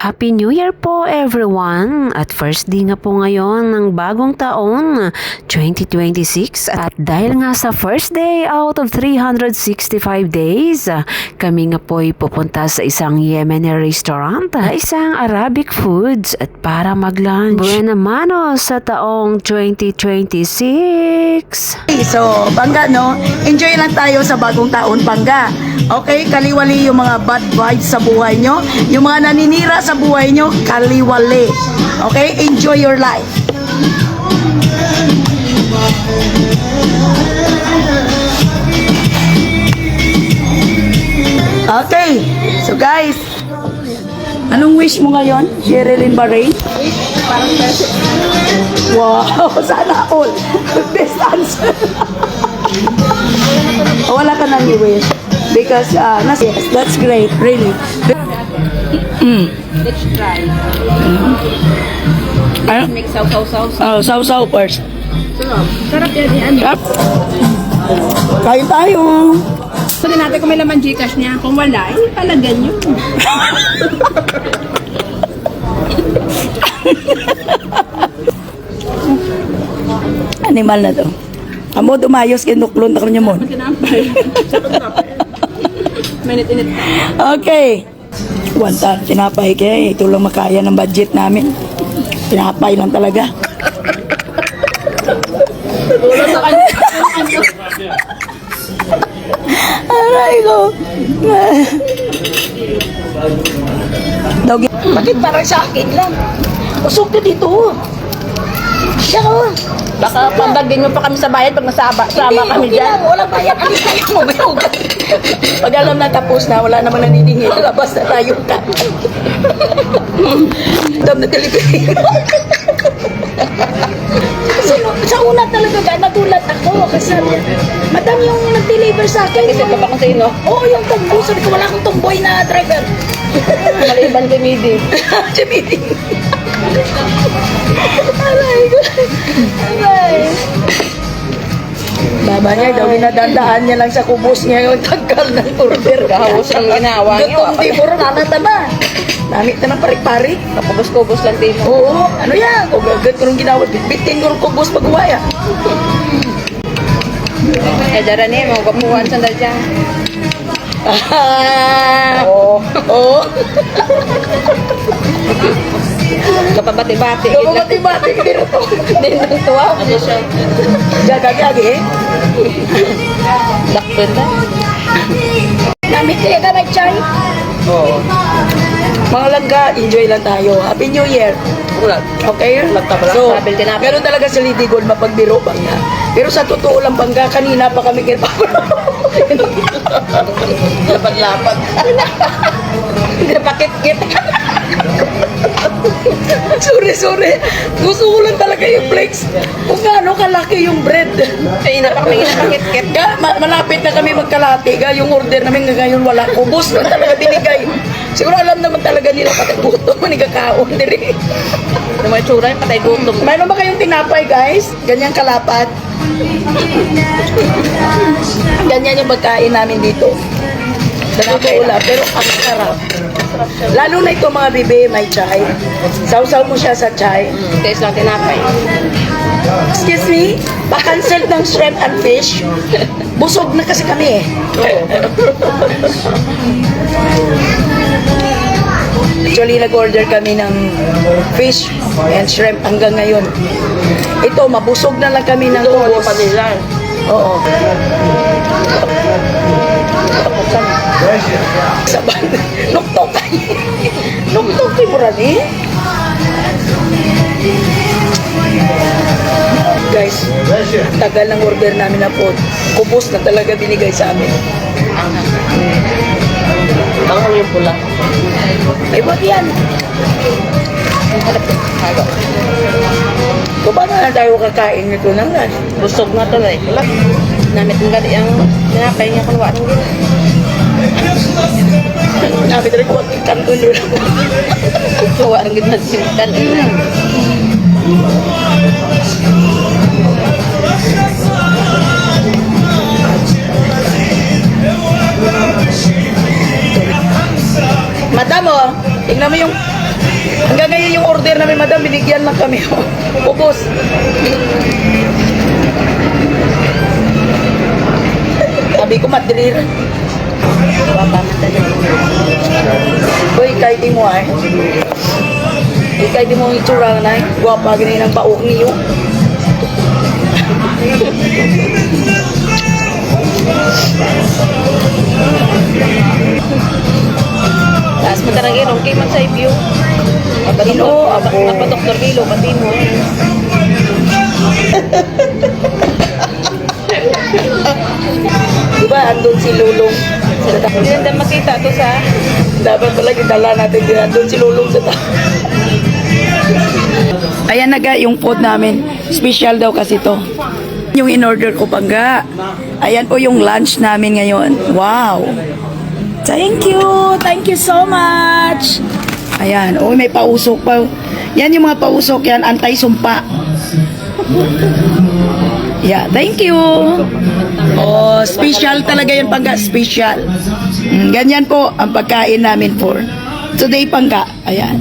Happy New Year po everyone! At first day nga po ngayon ng bagong taon 2026 at dahil nga sa first day out of 365 days, kami nga po ay pupunta sa isang Yemeni restaurant, isang Arabic foods at para mag-lunch. Buena mano sa taong 2026! So, bangga no? Enjoy lang tayo sa bagong taon, bangga. Okay? Kaliwali yung mga bad vibes sa buhay nyo. Yung mga naninira sa buhay nyo, kaliwali. Okay? Enjoy your life. Okay. So guys, anong wish mo ngayon? Sherilyn Bahrain? Wow, sana all. Best answer. Wala ka nang i-wish. Because, yes, that's great, really. Let's try. Ano? Make saw-saw-saw. Oh, saw-saw first. Sarap yan. Yep. Kain tayo. Sabi natin kung may laman Gcash niya. Kung wala, eh, palagyan yun. Animal na to. Amo dumayos kinuklon na niya mo. Tinapay. Minute-init. Okay. Wanta, tinapay kaya ito lang makaya ng budget namin. Tinapay lang talaga. Aray ko. Doggy. Bakit parang sa akin lang? Usok ka dito. Siya ko. Baka pabagin mo pa kami sa bayan pag nasama kami okay dyan. lang. Walang bayan. Alis tayo mo. Pag alam na tapos na, wala naman naniningil. Labas na tayo ka. Dam na delivery. Sa una talaga ka, nagulat ako. Kasi madam yung nag-deliver sa akin. Kasi ka pa kung sino? Oo, yung tumboy. Sabi ko, wala akong tumboy na driver. Maliban kay Midi. Siya meeting. Aray ko. Aray. Baba niya, daw ginadandaan niya lang sa kubos niya yung tagal ng order. Kahawos ang ginawa niyo. Gatong tiburo, nanatama. Namit na ng parik-parik. Kapubos-kubos lang din. Oo, ano yan? Kung agad ko nung ginawa, bitbitin ko ng kubos mag-uwaya. Eh, dara niya, mga kapuhan sandal dyan. Oo. Oo. Kapabati-bati. Kumati-bati ka din ito. Din ang tuwa. Ano siya? Gagagagi eh. Dakpin na. Namit kaya ka may chay? Oo. Mga langga, enjoy lang tayo. Happy New Year. Okay? So, Sabil din natin. meron talaga sa Lidigol mapagbiro bangga. Pero sa totoo lang bangga, kanina pa kami Lapad-lapad. Hindi na pakit-kit. Sorry. Gusto ko lang talaga yung flakes. Kung gaano kalaki yung bread. Kaya napakit-kit. Malapit na kami magkalati. Yung order namin ngayon wala. Kubos na talaga binigay. Siguro alam naman talaga nila patay gutom. Manigakaon diri. Yung mga tsura yung patay gutom. Mayroon ba kayong tinapay guys? Ganyan kalapat. Ganyan yung pagkain namin dito. Tinapay ulam. Pero ang sarap. Lalo na ito mga bibi, may chai. Sausaw mo siya sa chai. Taste lang tinapay. Excuse me, pa-cancel ng shrimp and fish. Busog na kasi kami eh. Actually, nag-order kami ng fish and shrimp hanggang ngayon. Ito, mabusog na lang kami ng kubos. Oo. Saban. Nuktok kayo. Nuktok kayo mo rin eh. Guys, tagal ng order namin na food. Kubos na talaga binigay sa amin. Ang yung pula. Ay, wag yan. Kung ba na tayo kakain nito ng lan? Busog na to eh. Wala. Namit ng gali ang tinapay niya kung wala. Nabi talaga wag ikan ulo. Kuha ang gitna simpan. Madam, oh, tingnan mo yung Hanggang ngayon yung order namin, madam, binigyan lang kami. Ubos. Sabi ko, madrir. Uy, kahit di mo ay. Kahit di mo itsura na ay. Guwapa, ganyan ang pauk niyo. Taas mo talaga yun. Okay man sa view. Ino, abo. Doktor Kilo, pati mo. Diba, andun si Lulong. Hindi na makita to sa... Dapat pala kitala natin din. Andun si Lulong sa Ayan na ga, yung food namin. Special daw kasi to. Yung in-order ko pangga. Ayan po yung lunch namin ngayon. Wow! Thank you! Thank you so much! Ayan. Oh, may pausok pa. Yan yung mga pausok yan. Anti-sumpa. Yeah, thank you. Oh, special talaga yun pangga. Special. Ganyan po ang pagkain namin for today pangga. Ayan.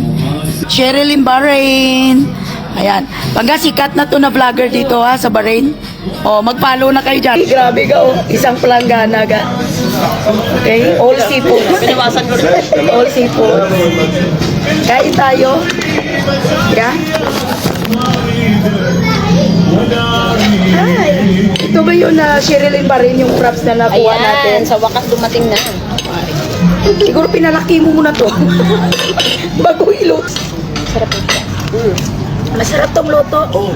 Sherilyn Bahrain. Ayan. Pagka sikat na to na vlogger dito ha sa Bahrain. Oh, mag-follow na kayo dyan. Grabe ka oh. Isang palanggana ka. Okay? All seafood. Pinawasan ko rin. All seafood. Kain tayo. Yeah? Ay, ito ba yun na Sherilyn Bahrain yung props na nakuha natin? Ayan, sa wakas dumating na. Siguro pinalaki mo muna to. Bago ilot. Sarap ito. Masarap tong loto. Oh,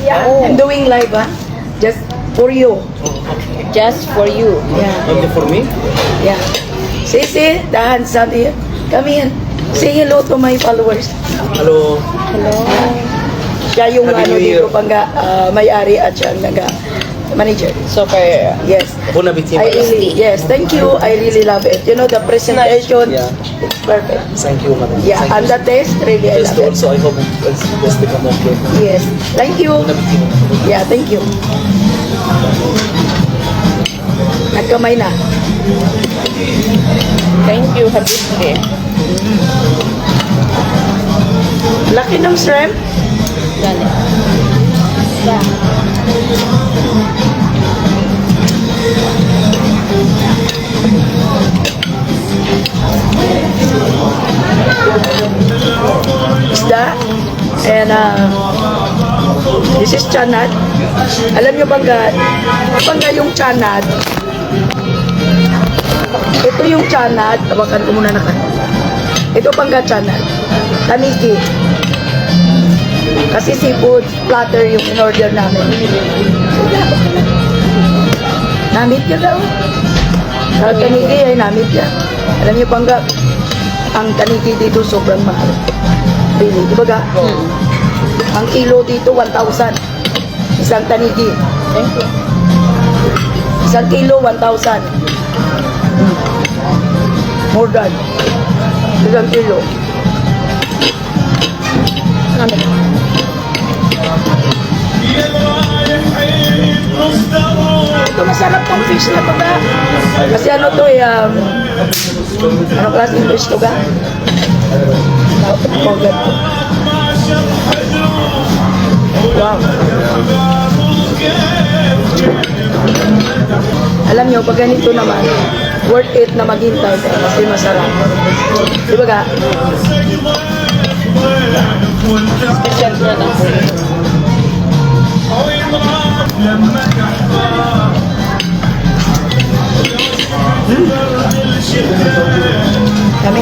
Yeah, I'm doing live ha. Just for you. Just for you. Yeah, only for me? yeah. Sisi, the handsome here. Come here. Say hello to my followers. Hello. Hello. Siya yung Happy ano New Year. dito pangga may-ari at siya ang manager. Super. Yes. Bon appetit. Yes, thank you. I really love it. You know, the presentation, Yeah. it's perfect. Thank you, madam. Yeah, Thank and you. the taste, really, I Taste love it. also, I hope it's best become okay. Yes, thank you. Bon appetit. Yeah, thank you. Nagkamay na. Thank you, Habibie. Laki ng shrimp. Dali. Isda. And this is chanad. Alam nyo bangga yung chanad. Ito yung chanad. Tawakan ko muna na ka. Ito bangga chanad. Taniki. Kasi seafood platter yung in-order namin. Namit ka daw. Sa taniki ay namit ka. Alam nyo bangga, ang taniki dito sobrang mahal. Really, di ba ga? Ang kilo dito, 1,000. Isang tanigi. Thank you. Isang kilo, 1,000. More than. Isang kilo. Ito masarap tong fish na to ga. Kasi ano to eh, ano klaseng fish to ga? Forget ko. Wow. Alam nyo, pag ganito naman, worth it na maghintay kasi masarap. Di ba ga? Special na lang po. Kami.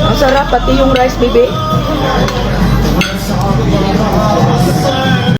Ang sarap, pati yung rice, baby.